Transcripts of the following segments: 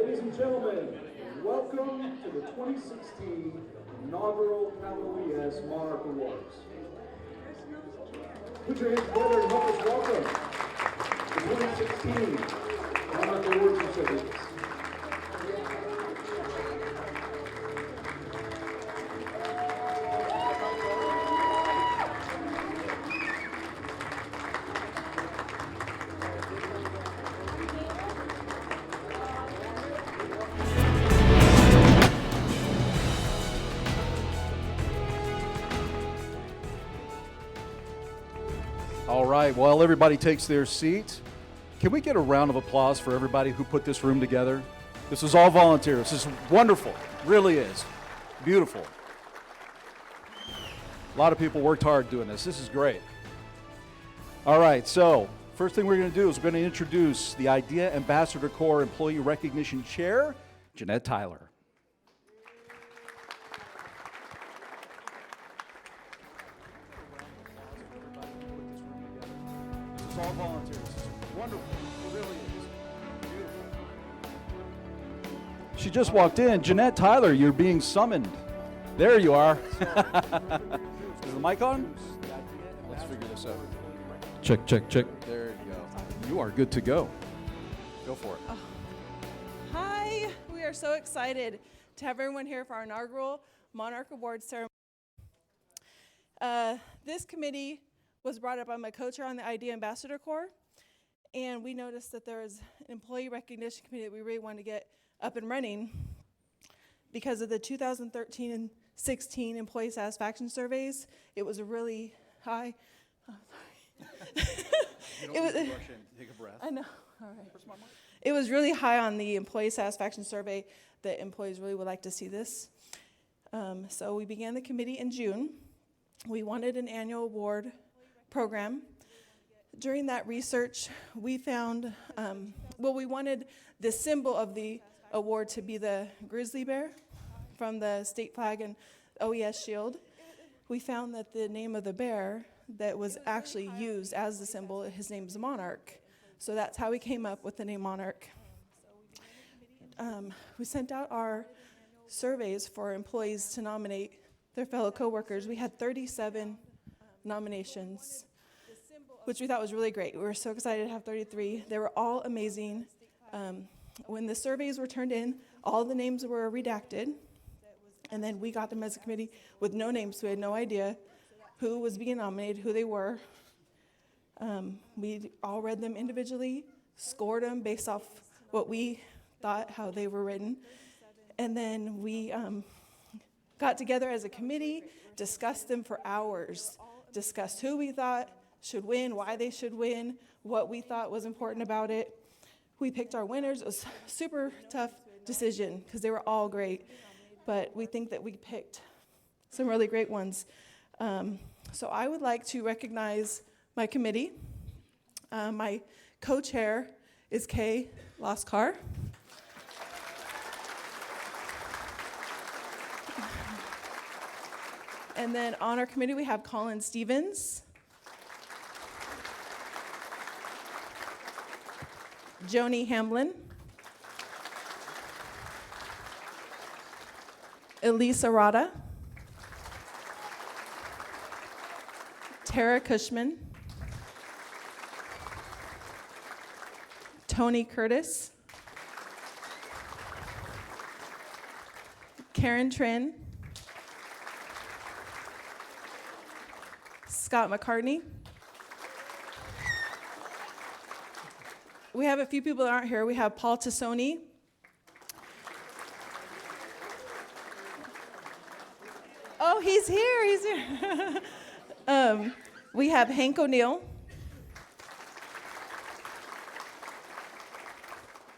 Ladies and gentlemen, welcome to the 2016 inaugural Cal OES Monarch Awards. Put your hands together and help us welcome the 2016 Monarch Awards recipients. All right, while everybody takes their seat, can we get a round of applause for everybody who put this room together? This is all volunteer. This is wonderful. It really is. Beautiful. A lot of people worked hard doing this. This is great. All right, so first thing we're going to do is we're going to introduce the IDEA Ambassador Corps Employee Recognition Chair, Jeanette Tyler. This is all volunteers. This is wonderful. It really is. Beautiful. She just walked in. Jeanette Tyler, you're being summoned. There you are. Is the mic on? Let's figure this out. Check, check, check. There you go. You are good to go. Go for it. Hi, we are so excited to have everyone here for our inaugural Monarch Awards ceremony. This committee was brought up by my co-chair on the IDEA Ambassador Corps, and we noticed that there was an employee recognition committee that we really wanted to get up and running because of the 2013 and 16 employee satisfaction surveys. It was a really high. Oh, sorry. You don't need to rush in. Take a breath. I know. All right. It was really high on the employee satisfaction survey that employees really would like to see this. So we began the committee in June. We wanted an annual award program. During that research, we found, we wanted the symbol of the award to be the grizzly bear from the state flag and OES shield. We found that the name of the bear that was actually used as the symbol, his name is Monarch. So that's how we came up with the name Monarch. We sent out our surveys for employees to nominate their fellow coworkers. We had 37 nominations, which we thought was really great. We were so excited to have 33. They were all amazing. When the surveys were turned in, all the names were redacted, and then we got them as a committee with no names, so we had no idea who was being nominated, who they were. We all read them individually, scored them based off what we thought, how they were written, and then we got together as a committee, discussed them for hours, discussed who we thought should win, why they should win, what we thought was important about it. We picked our winners. It was a super tough decision because they were all great, but we think that we picked some really great ones. So I would like to recognize my committee. My co-chair is Kay Laskar. And then on our committee, we have Colin Stevens, Joni Hamlin, Elisa Rada, Tara Cushman, Tony Curtis, Karen Trin, Scott McCartney. We have a few people that aren't here. We have Paul Tassoni. Oh, he's here. He's here. We have Hank O'Neill,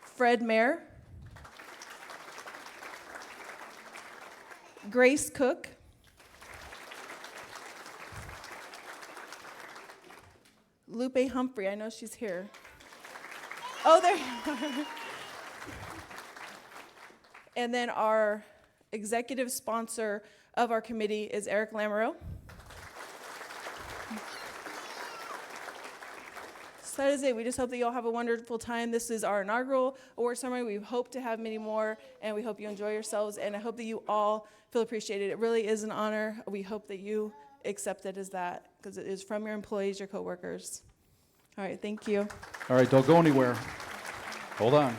Fred Mayer, Grace Cook, Lupe Humphrey. I know she's here. Oh, there you are. And then our executive sponsor of our committee is Eric Lamoureux. that is it. We just hope that you all have a wonderful time. This is our inaugural award ceremony. We hope to have many more, and we hope you enjoy yourselves, and I hope that you all feel appreciated. It really is an honor. We hope that you accept it as that, because it is from your employees, your coworkers. All right, thank you. All right, don't go anywhere. Hold on.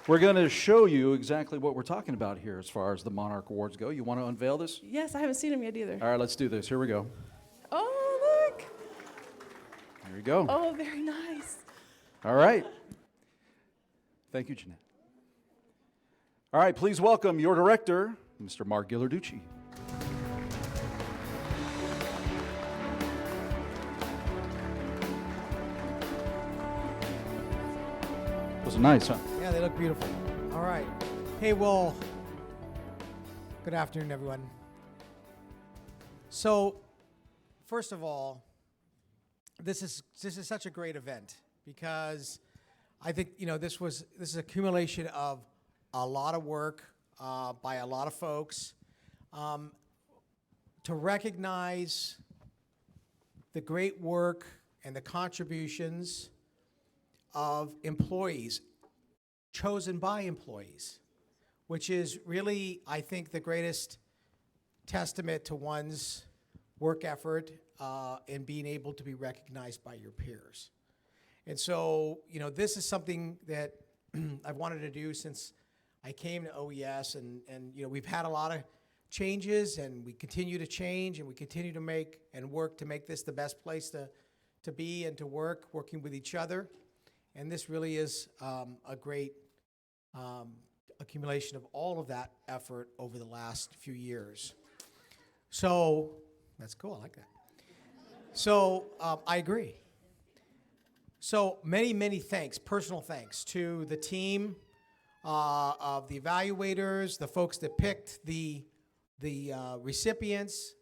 We're going to show you exactly what we're talking about here as far as the Monarch Awards go. You want to unveil this? Yes, I haven't seen them yet either. All right, let's do this. Here we go. Oh, look. Here we go. Oh, very nice. All right. Thank you, Jeanette. All right, please welcome your director, Mr. Mark Ghilarducci. Those are nice, huh? Yeah, they look beautiful. All right. Hey, well, good afternoon, everyone. So, first of all, this is such a great event because I think this is accumulation of a lot of work by a lot of folks to recognize the great work and the contributions of employees, chosen by employees, which is really, I think, the greatest testament to one's work effort and being able to be recognized by your peers. And so, this is something that I've wanted to do since I came to OES, and we've had a lot of changes, and we continue to change, and we continue to make and work to make this the best place to be and to work, working with each other. And this really is a great accumulation of all of that effort over the last few years. So, that's cool, I like that. So, I agree. So, many thanks, personal thanks to the team of the evaluators, the folks that picked the recipients,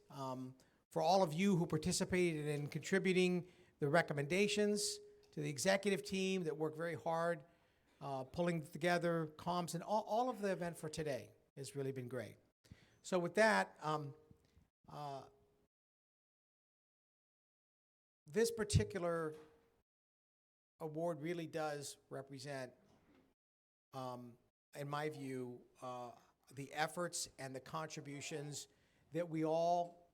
for all of you who participated in contributing the recommendations, to the executive team that worked very hard, pulling together comms, and all of the event for today has really been great. So with that, this particular award really does represent, in my view, the efforts and the contributions that we all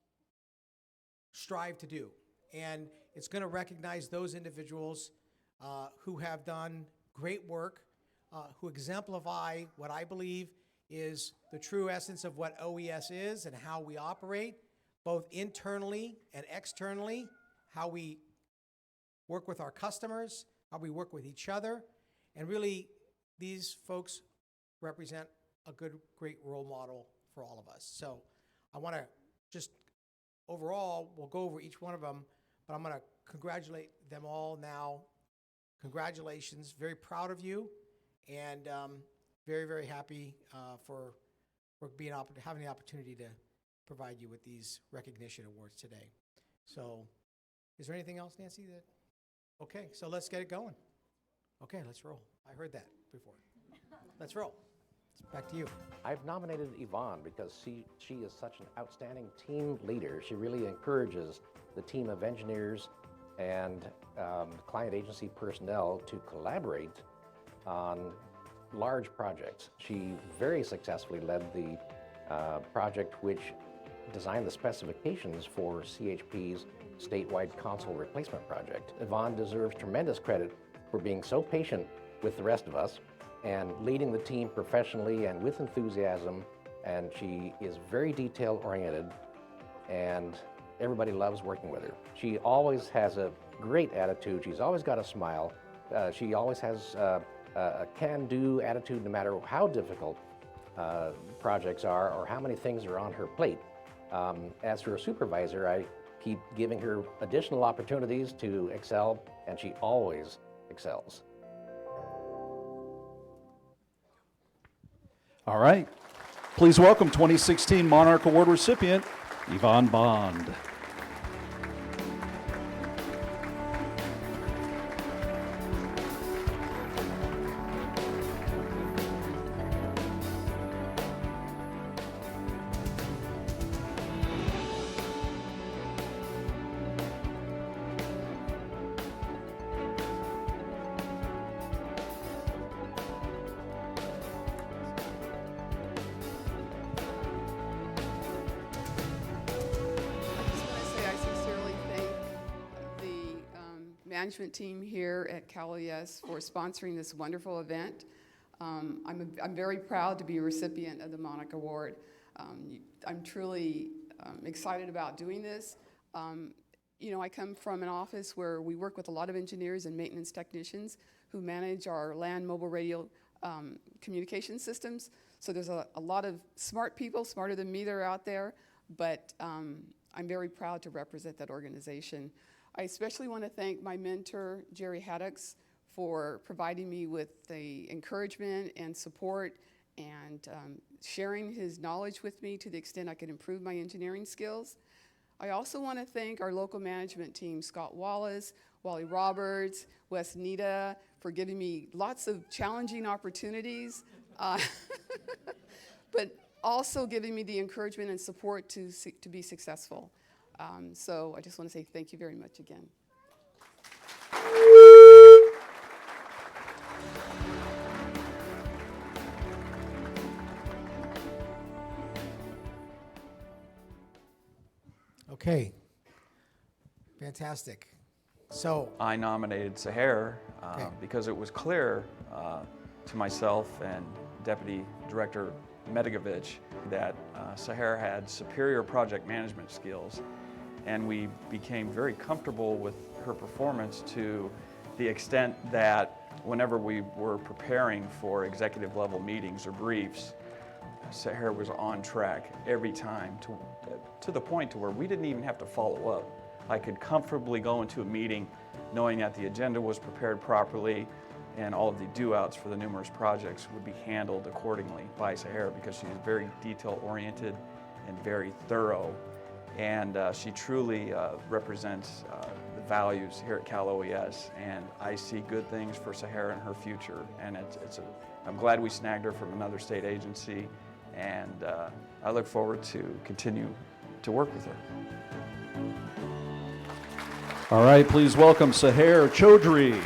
strive to do. And it's going to recognize those individuals who have done great work, who exemplify what I believe is the true essence of what OES is and how we operate, both internally and externally, how we work with our customers, how we work with each other. And really, these folks represent a great role model for all of us. So I want to just, overall, we'll go over each one of them, but I'm going to congratulate them all now. Congratulations. Very proud of you, and very happy for having the opportunity to provide you with these recognition awards today. So is there anything else, Nancy? Okay, so let's get it going. Okay, let's roll. I heard that before. Let's roll. It's back to you. I've nominated Yvonne because she is such an outstanding team leader. She really encourages the team of engineers and client agency personnel to collaborate on large projects. She very successfully led the project which designed the specifications for CHP's statewide console replacement project. Yvonne deserves tremendous credit for being so patient with the rest of us and leading the team professionally and with enthusiasm, and she is very detail-oriented, and everybody loves working with her. She always has a great attitude. She's always got a smile. She always has a can-do attitude no matter how difficult projects are or how many things are on her plate. As her supervisor, I keep giving her additional opportunities to excel, and she always excels. All right. Please welcome 2016 Monarch Award recipient, Yvonne Bond. management team here at Cal OES for sponsoring this wonderful event. I'm very proud to be a recipient of the Monarch Award. I'm truly excited about doing this. You know, I come from an office where we work with a lot of engineers and maintenance technicians who manage our land mobile radio communication systems. So there's a lot of smart people, smarter than me, that are out there, but I'm very proud to represent that organization. I especially want to thank my mentor, Jerry Haddocks, for providing me with the encouragement and support and sharing his knowledge with me to the extent I could improve my engineering skills. I also want to thank our local management team, Scott Wallace, Wally Roberts, Wes Nita, for giving me lots of challenging opportunities, but also giving me the encouragement and support to be successful. So I just want to say thank you very much again. Okay, fantastic. So, I nominated Saher Okay. because it was clear to myself and Deputy Director Medigovich that Saher had superior project management skills, and we became very comfortable with her performance to the extent that whenever we were preparing for executive level meetings or briefs, Saher was on track every time to the point to where we didn't even have to follow up. I could comfortably go into a meeting knowing that the agenda was prepared properly and all of the do-outs for the numerous projects would be handled accordingly by Saher, because she's very detail-oriented and very thorough. And she truly represents the values here at Cal OES, and I see good things for Saher in her future. And I'm glad we snagged her from another state agency, and I look forward to continue to work with her. All right, please welcome Saher Chaudhry.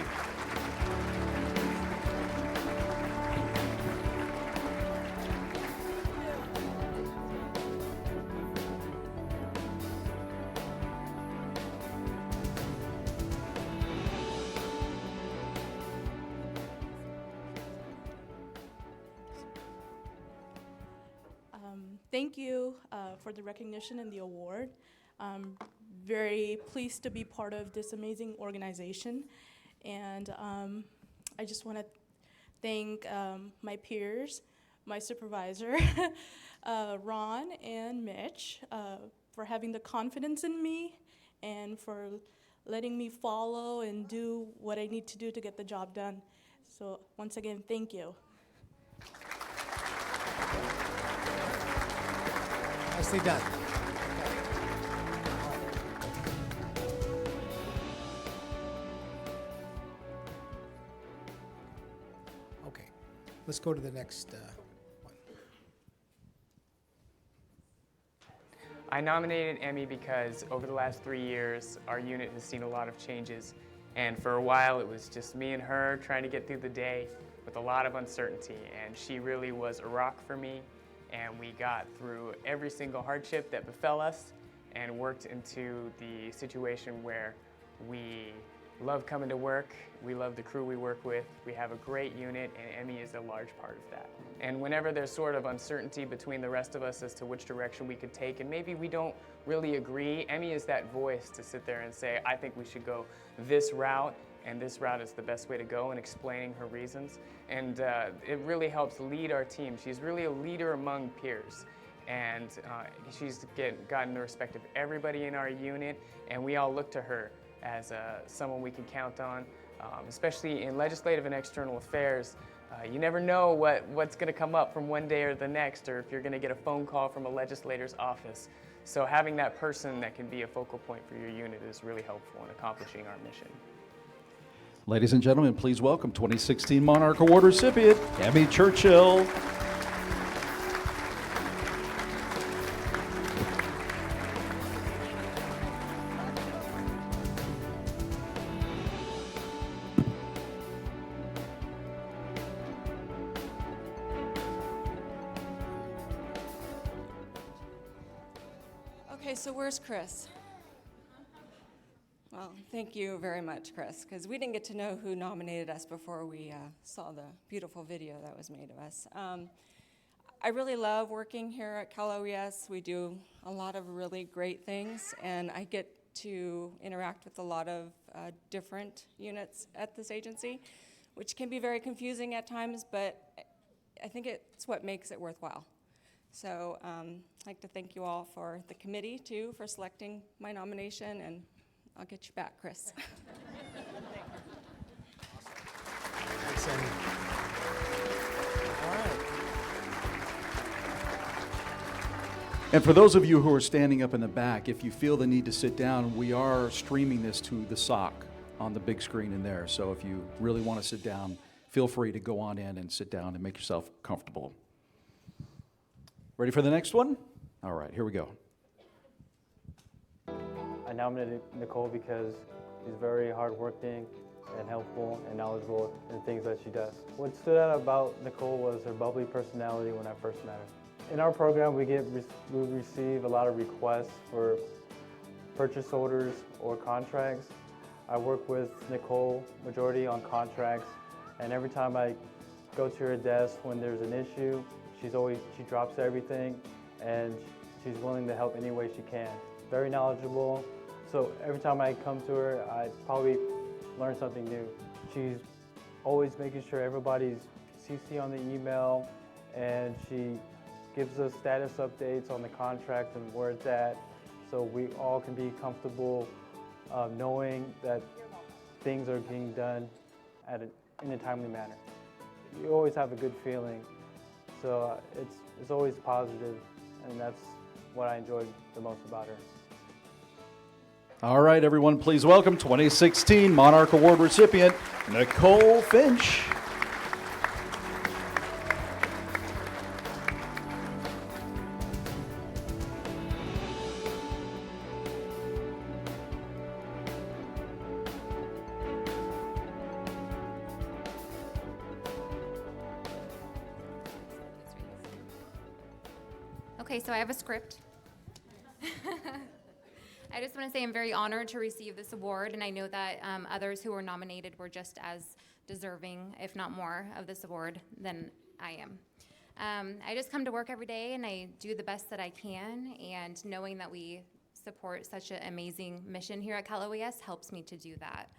Thank you for the recognition and the award. I'm very pleased to be part of this amazing organization. And I just want to thank my peers, my supervisor, Ron and Mitch, for having the confidence in me and for letting me follow and do what I need to do to get the job done. So once again, thank you. nicely done. Okay, let's go to the next one. I nominated Emmy because over the last 3 years, our unit has seen a lot of changes. And for a while, it was just me and her trying to get through the day with a lot of uncertainty. And she really was a rock for me. And we got through every single hardship that befell us and worked into the situation where we love coming to work. We love the crew we work with. We have a great unit, and Emmy is a large part of that. And whenever there's sort of uncertainty between the rest of us as to which direction we could take, and maybe we don't really agree, Emmy is that voice to sit there and say, I think we should go this route, and this route is the best way to go, and explaining her reasons. And it really helps lead our team. She's really a leader among peers. And she's gotten the respect of everybody in our unit, and we all look to her as someone we can count on, especially in legislative and external affairs. You never know what's going to come up from one day or the next, or if you're going to get a phone call from a legislator's office. So having that person that can be a focal point for your unit is really helpful in accomplishing our mission. Ladies and gentlemen, please welcome 2016 Monarch Award recipient, Emmy Churchill. Okay, so where's Chris? Well, Thank you very much, Chris, because we didn't get to know who nominated us before we saw the beautiful video that was made of us. I really love working here at Cal OES. We do a lot of really great things, and I get to interact with a lot of different units at this agency, which can be very confusing at times, but I think it's what makes it worthwhile. So I'd like to thank you all for the committee, too, for selecting my nomination, and I'll get you back, Chris. Thanks, Amy. All right. And for those of you who are standing up in the back, if you feel the need to sit down, we are streaming this to the SOC on the big screen in there. So if you really want to sit down, feel free to go on in and sit down and make yourself comfortable. Ready for the next one? All right, here we go. I nominated Nicole because she's very hardworking and helpful and knowledgeable in things that she does. What stood out about Nicole was her bubbly personality when I first met her. In our program, we receive a lot of requests for purchase orders or contracts. I work with Nicole majority on contracts, and every time I go to her desk when there's an issue, she drops everything, and she's willing to help any way she can. Very knowledgeable, so every time I come to her, I probably learn something new. She's always making sure everybody's CC on the email, and she gives us status updates on the contract and where it's at, so we all can be comfortable knowing that things are being done in a timely manner. You always have a good feeling, so it's always positive, and that's what I enjoyed the most about her. All right, everyone, please welcome 2016 Monarch Award recipient, Nicole Finch. Okay, so I have a script. I just want to say I'm very honored to receive this award, and I know that others who were nominated were just as deserving, if not more, of this award than I am. I just come to work every day, and I do the best that I can, and knowing that we support such an amazing mission here at Cal OES helps me to do that.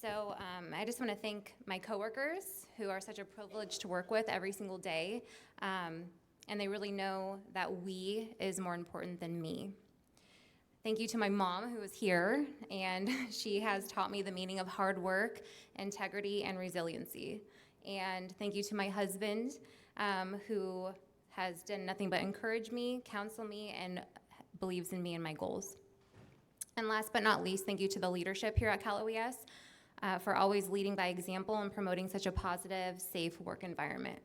So I just want to thank my coworkers, who are such a privilege to work with every single day, and they really know that we is more important than me. Thank you to my mom, who is here, and she has taught me the meaning of hard work, integrity, and resiliency. And thank you to my husband, who has done nothing but encourage me, counsel me, and believes in me and my goals. And last but not least, thank you to the leadership here at Cal OES for always leading by example and promoting such a positive, safe work environment.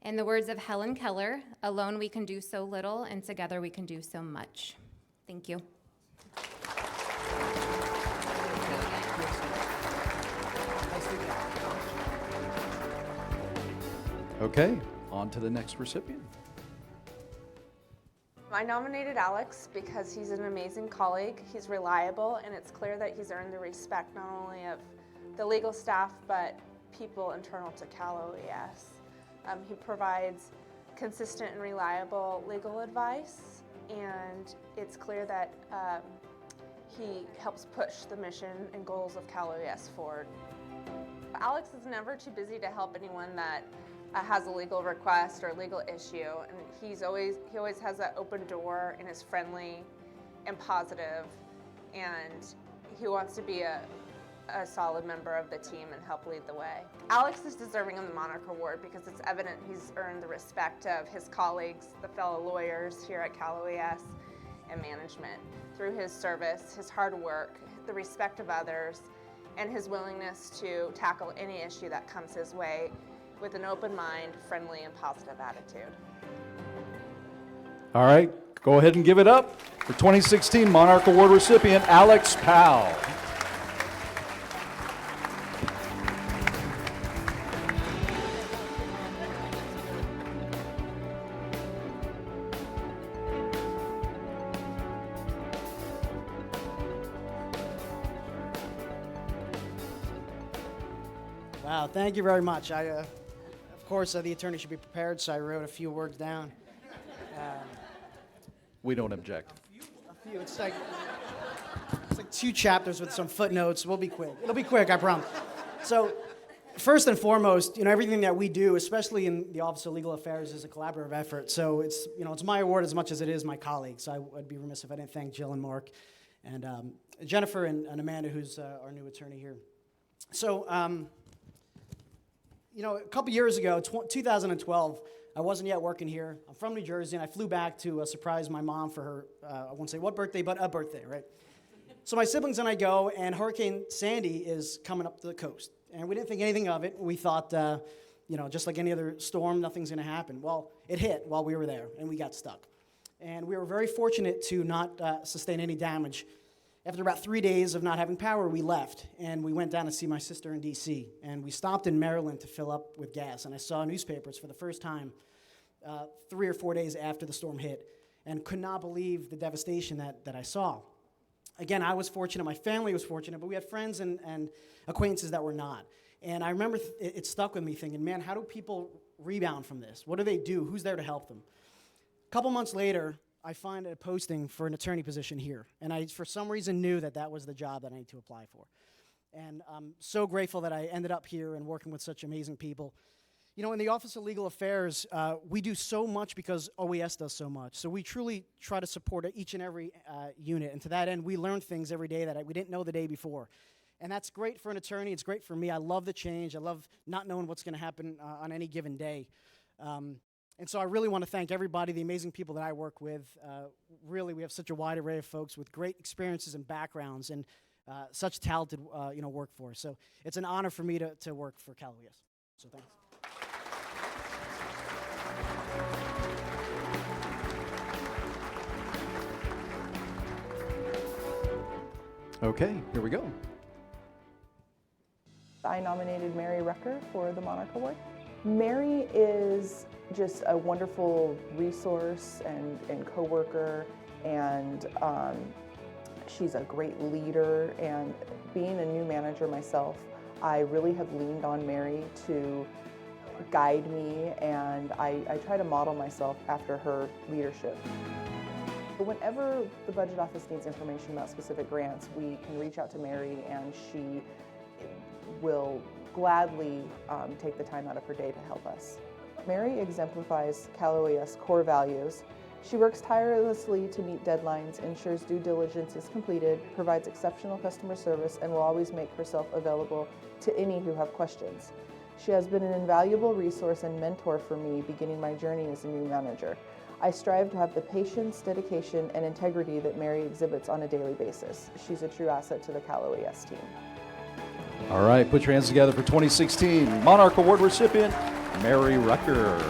In the words of Helen Keller, alone we can do so little, and together we can do so much. Thank you. Okay, on to the next recipient. I nominated Alex because he's an amazing colleague, he's reliable, and it's clear that he's earned the respect not only of the legal staff, but people internal to Cal OES. He provides consistent and reliable legal advice, and it's clear that he helps push the mission and goals of Cal OES forward. Alex is never too busy to help anyone that has a legal request or legal issue, and he always has that open door and is friendly and positive, and he wants to be a solid member of the team and help lead the way. Alex is deserving of the Monarch Award because it's evident he's earned the respect of his colleagues, the fellow lawyers here at Cal OES, and management through his service, his hard work, the respect of others, and his willingness to tackle any issue that comes his way with an open mind, friendly, and positive attitude. All right, go ahead and give it up for 2016 Monarch Award recipient, Alex Powell. Wow, thank you very much. Of course, the attorney should be prepared, so I wrote a few words down. We don't object. A few. It's like 2 chapters with some footnotes. We'll be quick. It'll be quick, I promise. So, first and foremost, everything that we do, especially in the Office of Legal Affairs, is a collaborative effort. So it's my award as much as it is my colleagues. So I'd be remiss if I didn't thank Jill and Mark, and Jennifer and Amanda, who's our new attorney here. So, a couple years ago, 2012, I wasn't yet working here. I'm from New Jersey, and I flew back to surprise my mom for her, I won't say what birthday, but a birthday, right? So my siblings and I go, and Hurricane Sandy is coming up the coast. And we didn't think anything of it. We thought, just like any other storm, nothing's going to happen. Well, it hit while we were there, and we got stuck. And we were very fortunate to not sustain any damage. After about 3 days of not having power, we left, and we went down to see my sister in D.C., and we stopped in Maryland to fill up with gas, and I saw newspapers for the first time 3 or 4 days after the storm hit, and could not believe the devastation that I saw. Again, I was fortunate, my family was fortunate, but we had friends and acquaintances that were not. And I remember it stuck with me thinking, man, how do people rebound from this? What do they do? Who's there to help them? A couple months later, I find a posting for an attorney position here. And I, for some reason, knew that was the job that I need to apply for. And I'm so grateful that I ended up here and working with such amazing people. In the Office of Legal Affairs, we do so much because OES does so much. So we truly try to support each and every unit. And to that end, we learn things every day that we didn't know the day before. And that's great for an attorney. It's great for me. I love the change. I love not knowing what's going to happen on any given day. And so I really want to thank everybody, the amazing people that I work with. Really, we have such a wide array of folks with great experiences and backgrounds and such talented workforce. So it's an honor for me to work for Cal OES. So thanks. Okay, here we go. I nominated Mary Rucker for the Monarch Award. Mary is just a wonderful resource and coworker, and she's a great leader. And being a new manager myself, I really have leaned on Mary to guide me, and I try to model myself after her leadership. Whenever the budget office needs information about specific grants, we can reach out to Mary, and she will gladly take the time out of her day to help us. Mary exemplifies Cal OES core values. She works tirelessly to meet deadlines, ensures due diligence is completed, provides exceptional customer service, and will always make herself available to any who have questions. She has been an invaluable resource and mentor for me beginning my journey as a new manager. I strive to have the patience, dedication, and integrity that Mary exhibits on a daily basis. She's a true asset to the Cal OES team. All right, put your hands together for 2016 Monarch Award recipient, Mary Rucker.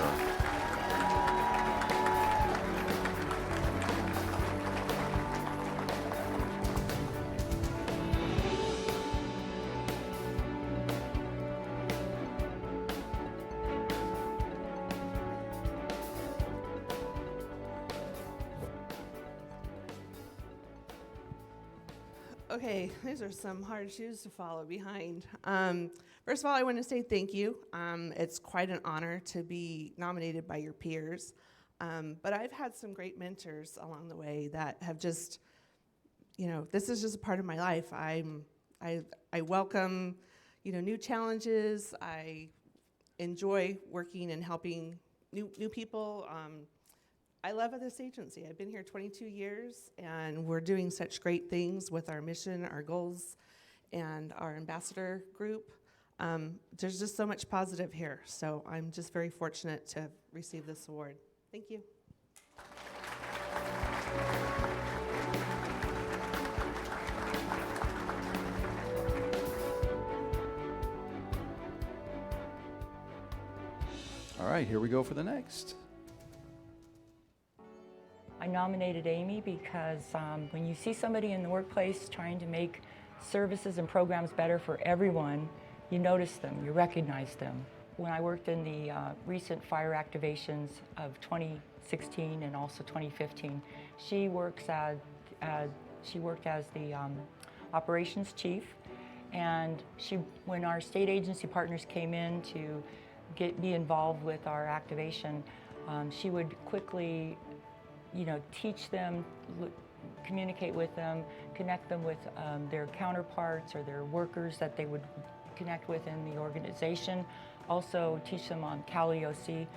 Okay, these are some hard shoes to follow behind. First of all, I want to say thank you. It's quite an honor to be nominated by your peers. But I've had some great mentors along the way that have just, this is just a part of my life. I welcome, new challenges. I enjoy working and helping new people. I love this agency. I've been here 22 years, and we're doing such great things with our mission, our goals, and our ambassador group. There's just so much positive here, so I'm just very fortunate to receive this award. Thank you. All right, here we go for the next. I nominated Amy because when you see somebody in the workplace trying to make services and programs better for everyone, you notice them, you recognize them. When I worked in the recent fire activations of 2016 and also 2015, she worked as the operations chief, And when our state agency partners came in to be involved with our activation, she would quickly, teach them, communicate with them, connect them with their counterparts or their workers that they would connect with in the organization. Also teach them on Cal OES,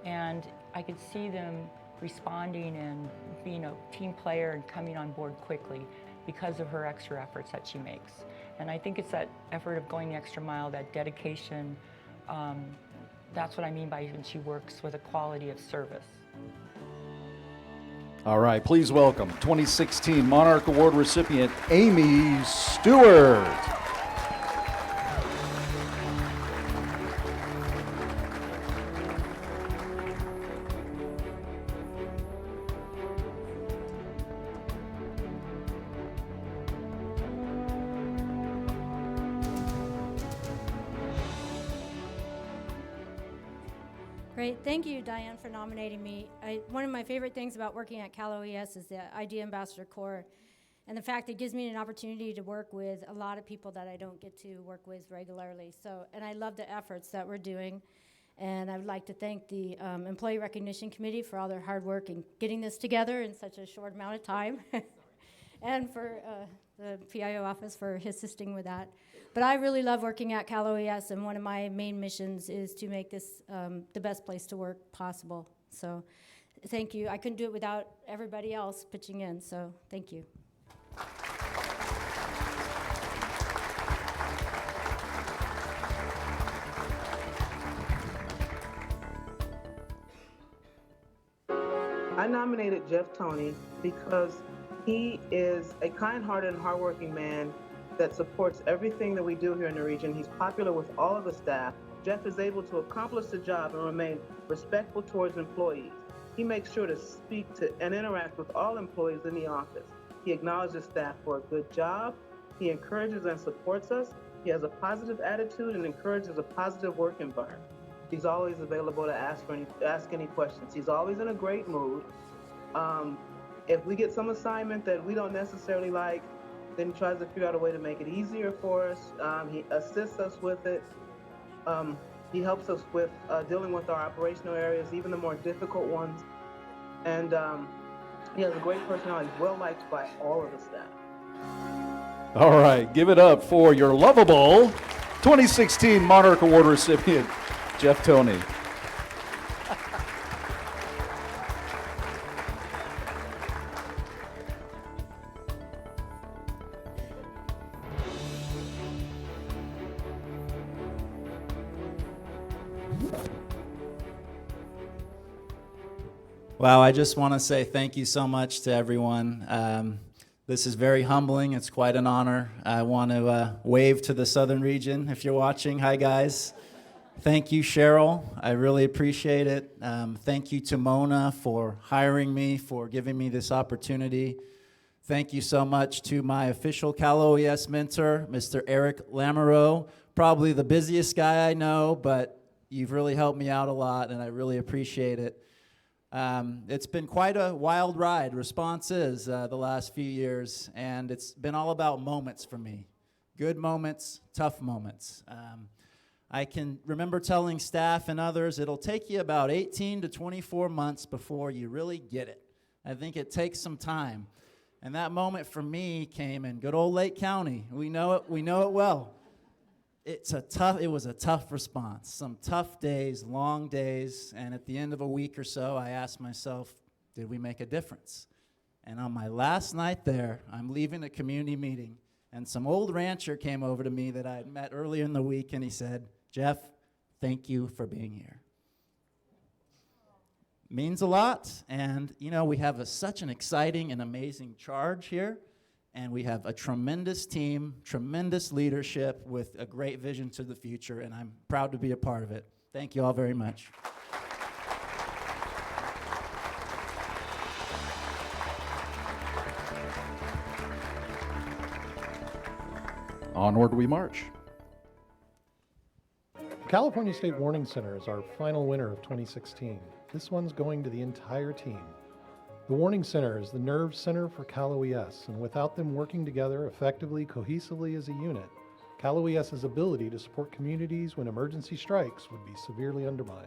and I could see them responding and being a team player and coming on board quickly because of her extra efforts that she makes. And I think it's that effort of going the extra mile, that dedication. That's what I mean by when she works with a quality of service. All right, please welcome 2016 Monarch Award recipient Amy Stewart. Great. Thank you, Diane, for nominating me. One of my favorite things about working at Cal OES is the ID Ambassador Corps and the fact that it gives me an opportunity to work with a lot of people that I don't get to work with regularly. And I love the efforts that we're doing. And I would like to thank the Employee Recognition Committee for all their hard work in getting this together in such a short amount of time. And for the PIO office for assisting with that. But I really love working at Cal OES, and one of my main missions is to make this the best place to work possible. So thank you. I couldn't do it without everybody else pitching in, so thank you. I nominated Jeff Toney because he is a kind-hearted and hardworking man that supports everything that we do here in the region. He's popular with all of the staff. Jeff is able to accomplish the job and remain respectful towards employees. He makes sure to speak to and interact with all employees in the office. He acknowledges staff for a good job. He encourages and supports us. He has a positive attitude and encourages a positive work environment. He's always available to ask any questions. He's always in a great mood. If we get some assignment that we don't necessarily like, then he tries to figure out a way to make it easier for us. He assists us with it. He helps us with dealing with our operational areas, even the more difficult ones. And he has a great personality. He's well liked by all of the staff. All right, give it up for your lovable 2016 Monarch Award recipient, Jeff Toney. Wow, I just want to say thank you so much to everyone. This is very humbling. It's quite an honor. I want to wave to the Southern region if you're watching. Hi, guys. Thank you, Cheryl. I really appreciate it. Thank you to Mona for hiring me, for giving me this opportunity. Thank you so much to my official Cal OES mentor, Mr. Eric Lamoureux. Probably the busiest guy I know, but you've really helped me out a lot, and I really appreciate it. It's been quite a wild ride, response is, the last few years, and it's been all about moments for me. Good moments, tough moments. I can remember telling staff and others, it'll take you about 18 to 24 months before you really get it. I think it takes some time. And that moment for me came in good old Lake County. We know it well. It was a tough response, some tough days, long days, and at the end of a week or so, I asked myself, did we make a difference? And on my last night there, I'm leaving a community meeting, and some old rancher came over to me that I had met earlier in the week, and he said, Jeff, thank you for being here. Means a lot, and we have such an exciting and amazing charge here. And we have a tremendous team, tremendous leadership with a great vision to the future, and I'm proud to be a part of it. Thank you all very much. Onward we march. California State Warning Center is our final winner of 2016. This one's going to the entire team. The Warning Center is the nerve center for Cal OES, and without them working together effectively, cohesively as a unit, Cal OES's ability to support communities when emergency strikes would be severely undermined.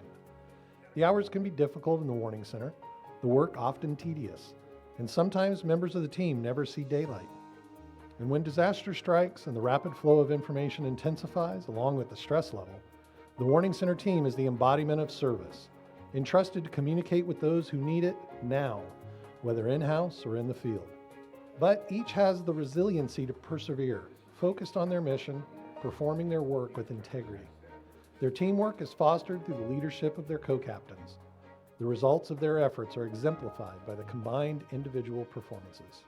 The hours can be difficult in the warning center, the work often tedious, and sometimes members of the team never see daylight. And when disaster strikes and the rapid flow of information intensifies along with the stress level, the Warning Center team is the embodiment of service, entrusted to communicate with those who need it now, whether in-house or in the field. But each has the resiliency to persevere, focused on their mission, performing their work with integrity. Their teamwork is fostered through the leadership of their co-captains. The results of their efforts are exemplified by the combined individual performances.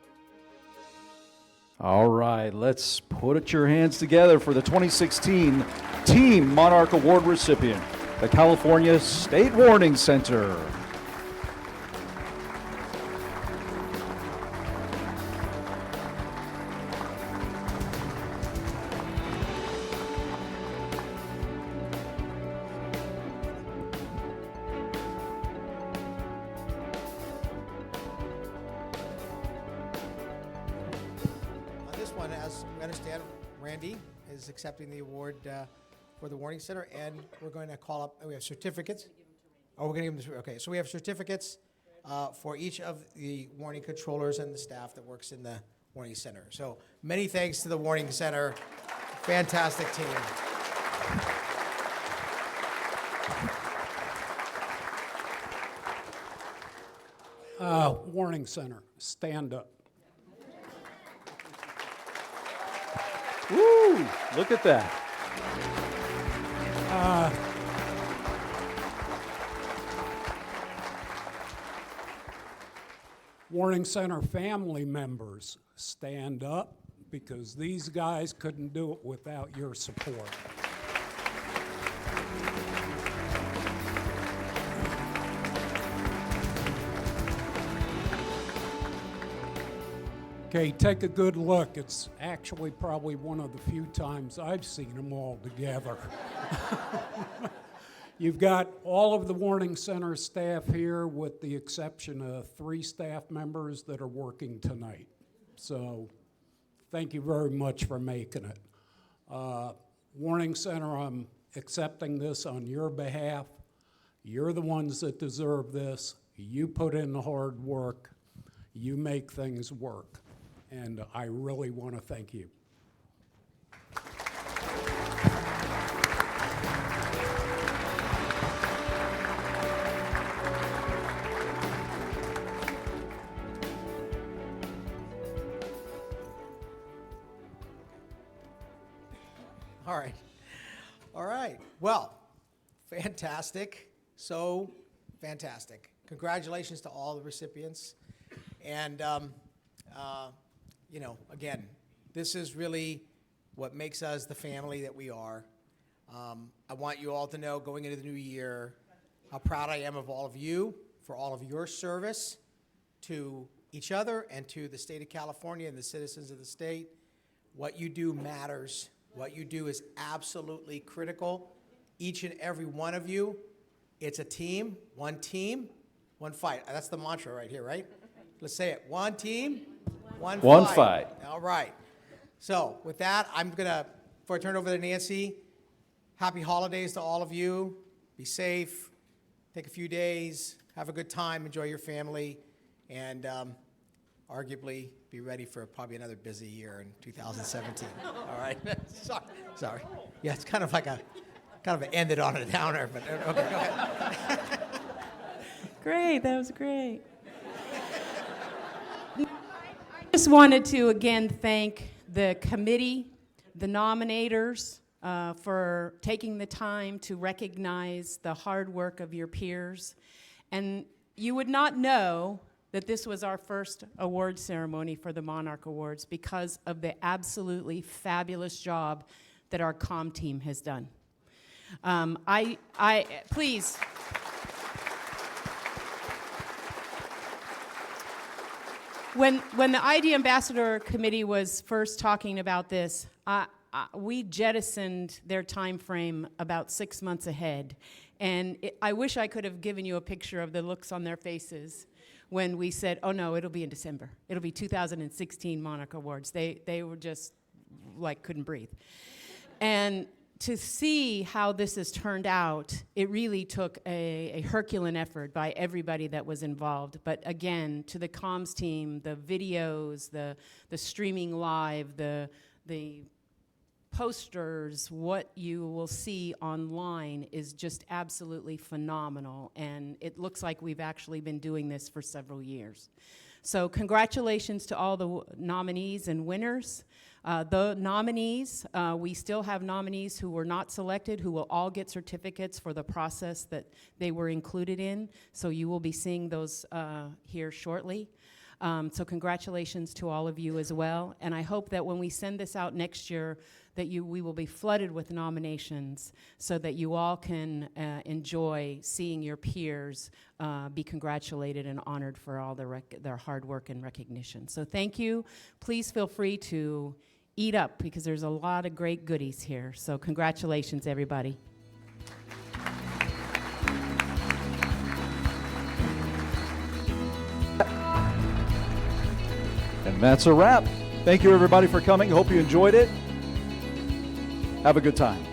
All right, let's put your hands together for the 2016 Team Monarch Award recipient, the California State Warning Center. As we understand, Randy is accepting the award for the Warning Center, and we're going to call up, we have certificates. Oh, we're going to give them, okay, so we have certificates for each of the warning controllers and the staff that works in the Warning Center. So many thanks to the Warning Center. Fantastic team. Warning Center, stand up. Woo! Look at that. Warning Center family members, stand up, because these guys couldn't do it without your support. Okay, take a good look. It's actually probably one of the few times I've seen them all together. You've got all of the Warning Center staff here with the exception of 3 staff members that are working tonight. So thank you very much for making it. Warning Center, I'm accepting this on your behalf. You're the ones that deserve this. You put in the hard work. You make things work. And I really want to thank you. All right. All right. Well, fantastic. So fantastic. Congratulations to all the recipients. And, you know, again, this is really what makes us the family that we are. I want you all to know going into the new year how proud I am of all of you for all of your service to each other and to the state of California and the citizens of the state. What you do matters. What you do is absolutely critical. Each and every one of you, it's a team, one fight. That's the mantra right here, right? Let's say it. One team, one fight. All right. So with that, I'm going to, before I turn it over to Nancy, happy holidays to all of you. Be safe. Take a few days. Have a good time. Enjoy your family. And arguably be ready for probably another busy year in 2017. All right. Sorry. Yeah, it's kind of like ended on a downer, but okay, go ahead. Great, that was great. I just wanted to again thank the committee, the nominators, for taking the time to recognize the hard work of your peers. And you would not know that this was our first award ceremony for the Monarch Awards because of the absolutely fabulous job that our comm team has done. Please. When the ID Ambassador Committee was first talking about this, we jettisoned their time frame about 6 months ahead. And I wish I could have given you a picture of the looks on their faces when we said, oh no, it'll be in December. It'll be 2016 Monarch Awards. They were just like couldn't breathe. And to see how this has turned out, it really took a Herculean effort by everybody that was involved. But again, to the comms team, the videos, the streaming live, the posters, what you will see online is just absolutely phenomenal. And it looks like we've actually been doing this for several years. So congratulations to all the nominees and winners. The nominees, we still have nominees who were not selected, who will all get certificates for the process that they were included in. So you will be seeing those here shortly. So congratulations to all of you as well. And I hope that when we send this out next year, that we will be flooded with nominations so that you all can enjoy seeing your peers be congratulated and honored for all their hard work and recognition. So thank you. Please feel free to eat up because there's a lot of great goodies here. So congratulations, everybody. And that's a wrap. Thank you, everybody, for coming. Hope you enjoyed it. Have a good time.